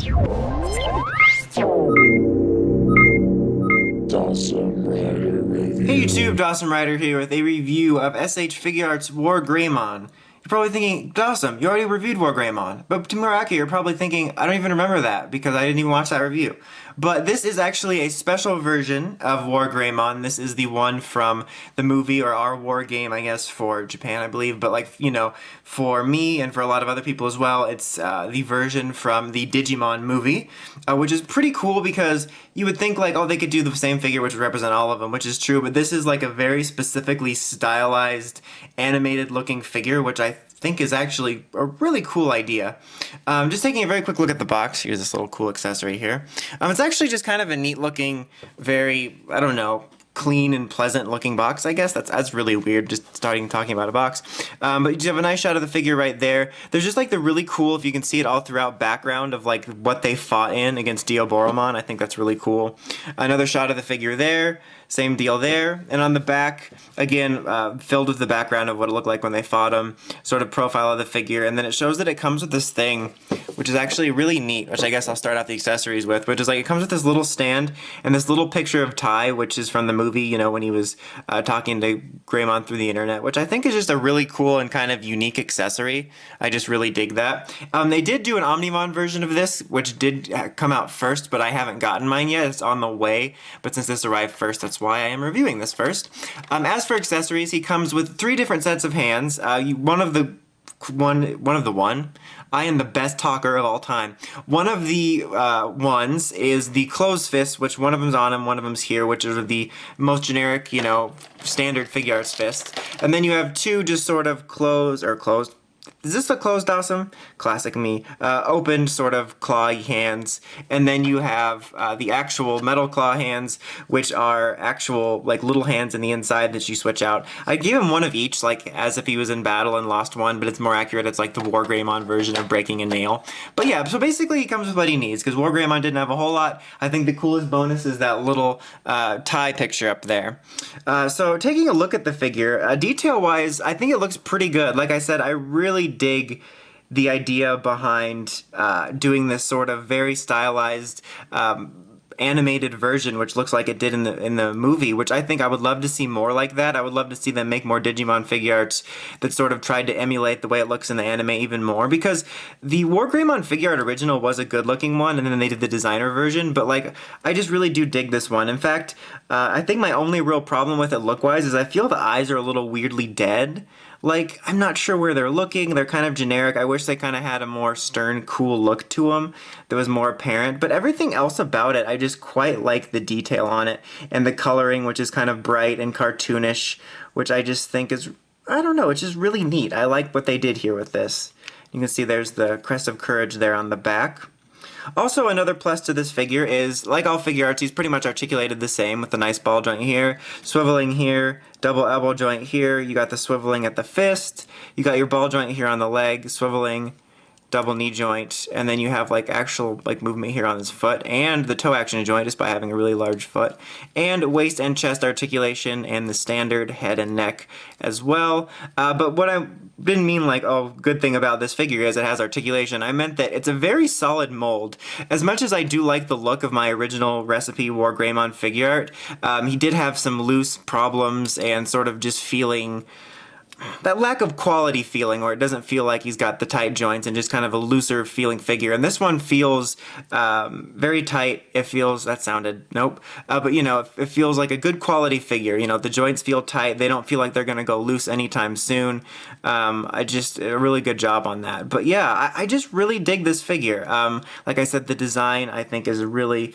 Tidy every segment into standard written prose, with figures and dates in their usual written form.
Hey YouTube, Dawson Ryder here with a review of S.H.Figuarts Wargreymon. You're probably thinking, Dawson, you already reviewed Wargreymon. But to Muraki, you're probably thinking, I don't even remember that because I didn't even watch that review. But this is actually a special version of Wargreymon. This is the one from the movie, or our war game, I guess, for Japan, I believe. But like, you know, for me and for a lot of other people as well, it's the version from the Digimon movie, which is pretty cool because you would think like, oh, they could do the same figure which would represent all of them, which is true. But this is like a very specifically stylized, animated looking figure, which I think is actually a really cool idea. Just taking a very quick look at the box. Here's this little cool accessory here. It's actually just kind of a neat looking, very, I don't know, clean and pleasant looking box, I guess. That's really weird, just talking about a box. But you have a nice shot of the figure right there. There's just like the really cool, if you can see it all throughout, background of like what they fought in against Diaboromon. I think that's really cool. Another shot of the figure there. Same deal there. And on the back, again, filled with the background of what it looked like when they fought him, sort of profile of the figure. And then it shows that it comes with this thing, which is actually really neat, which I guess I'll start out the accessories with, which is like it comes with this little stand and this little picture of Tai, which is from the movie, you know, when he was talking to Greymon through the internet, which I think is just a really cool and kind of unique accessory. I just really dig that. They did do an Omnimon version of this, which did come out first, but I haven't gotten mine yet. It's on the way, but since this arrived first, that's why I am reviewing this first. As for accessories, he comes with 3 different sets of hands. I am the best talker of all time. One of the ones is the closed fist, which one of them's on him, one of them's here, which are the most generic, you know, standard Figuarts fist. And then you have 2 just sort of closed. Is this a closed Dawson? Classic me. Opened sort of claw hands. And then you have the actual metal claw hands, which are actual like little hands in the inside that you switch out. I gave him one of each, like as if he was in battle and lost one, but it's more accurate. It's like the Wargreymon version of breaking a nail. But yeah, so basically he comes with what he needs, because Wargreymon didn't have a whole lot. I think the coolest bonus is that little Tai picture up there. So taking a look at the figure, detail-wise, I think it looks pretty good. Like I said, I really dig the idea behind doing this sort of very stylized animated version, which looks like it did in the movie, which I think I would love to see more like that. I would love to see them make more Digimon Figuarts that sort of tried to emulate the way it looks in the anime even more, because the Wargreymon Figuart original was a good looking one, and then they did the designer version, but like I just really do dig this one. In fact, I think my only real problem with it look-wise is I feel the eyes are a little weirdly dead. Like, I'm not sure where they're looking. They're kind of generic. I wish they kind of had a more stern, cool look to them that was more apparent. But everything else about it, I just quite like the detail on it. And the coloring, which is kind of bright and cartoonish, which I just think is, I don't know, it's just really neat. I like what they did here with this. You can see there's the Crest of Courage there on the back. Also, another plus to this figure is, like all Figuarts, he's pretty much articulated the same, with the nice ball joint here, swiveling here, double elbow joint here, you got the swiveling at the fist, you got your ball joint here on the leg, swiveling, double knee joint, and then you have like actual like movement here on his foot, and the toe action joint just by having a really large foot, and waist and chest articulation, and the standard head and neck as well. But what I didn't mean like, oh, good thing about this figure is it has articulation. I meant that it's a very solid mold. As much as I do like the look of my original recipe Wargreymon Figuart, he did have some loose problems and sort of just feeling that lack of quality feeling, where it doesn't feel like he's got the tight joints and just kind of a looser feeling figure. And this one feels very tight. It feels, that sounded, nope. But you know, it feels like a good quality figure. You know, the joints feel tight. They don't feel like they're going to go loose anytime soon. A really good job on that. But yeah, I just really dig this figure. Like I said, the design I think is really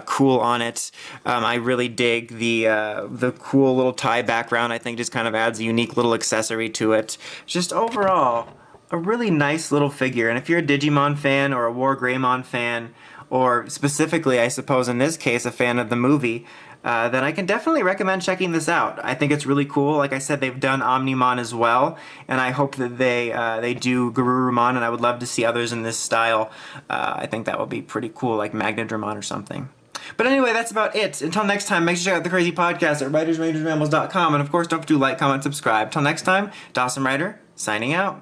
cool on it. I really dig the cool little Tai background. I think just kind of adds a unique little accessory to it. Just overall, a really nice little figure. And if you're a Digimon fan or a Wargreymon fan, or specifically, I suppose in this case, a fan of the movie, then I can definitely recommend checking this out. I think it's really cool. Like I said, they've done Omnimon as well, and I hope that they do Garurumon, and I would love to see others in this style. I think that would be pretty cool, like Magnadramon or something. But anyway, that's about it. Until next time, make sure to check out the Crazy Podcast at writersrangersrambles.com. And of course, don't forget to like, comment, subscribe. Till next time, Dawson Ryder, signing out.